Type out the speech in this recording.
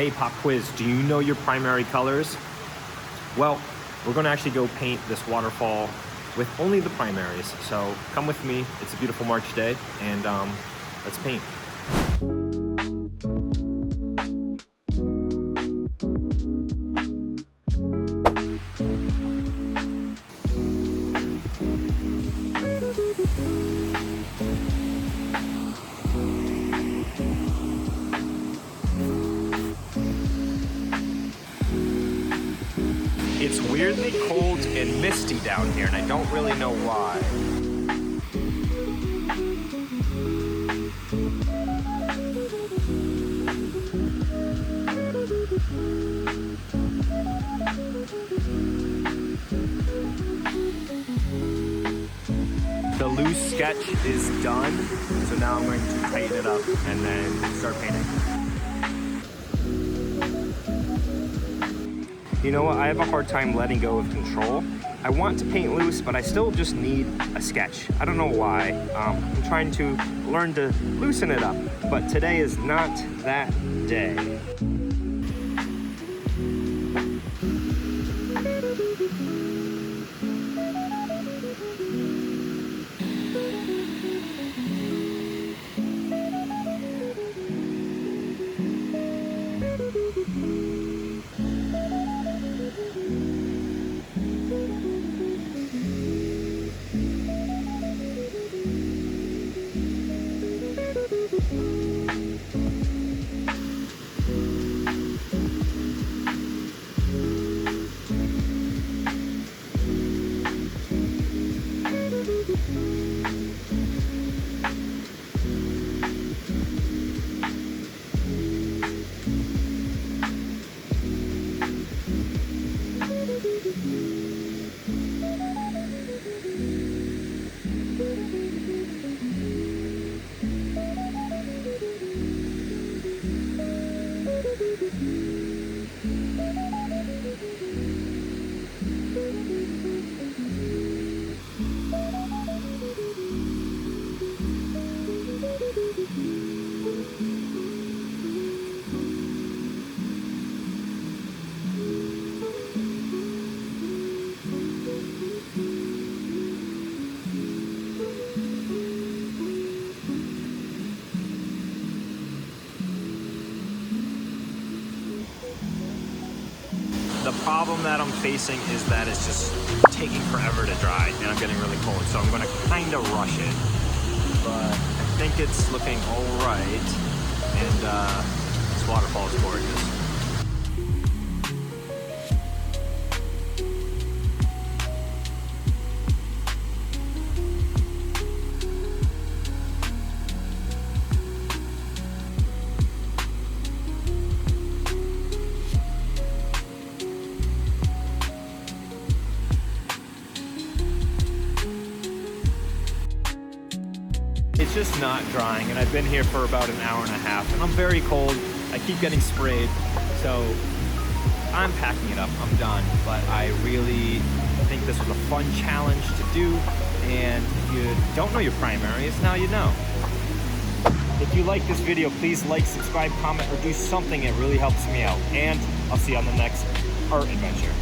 Hey, pop quiz, do you know your primary colors? Well, we're gonna actually go paint this waterfall with only the primaries. So come with me, it's a beautiful March day, and let's paint. It's weirdly cold and misty down here, and I don't really know why. The loose sketch is done, so now I'm going to tighten it up and then start painting. You know what, I have a hard time letting go of control. I want to paint loose, but I still just need a sketch. I don't know why. I'm trying to learn to loosen it up, but today is not that day. The problem that I'm facing is that it's just taking forever to dry, and I'm getting really cold, so I'm going to kind of rush it. But I think it's looking all right, and this waterfall is gorgeous. It's just not drying, and I've been here for about an hour and a half, and I'm very cold. I keep getting sprayed, so I'm packing it up. I'm done, but I really think this was a fun challenge to do, and if you don't know your primaries, now you know. If you like this video, please like, subscribe, comment, or do something. It really helps me out, and I'll see you on the next art adventure.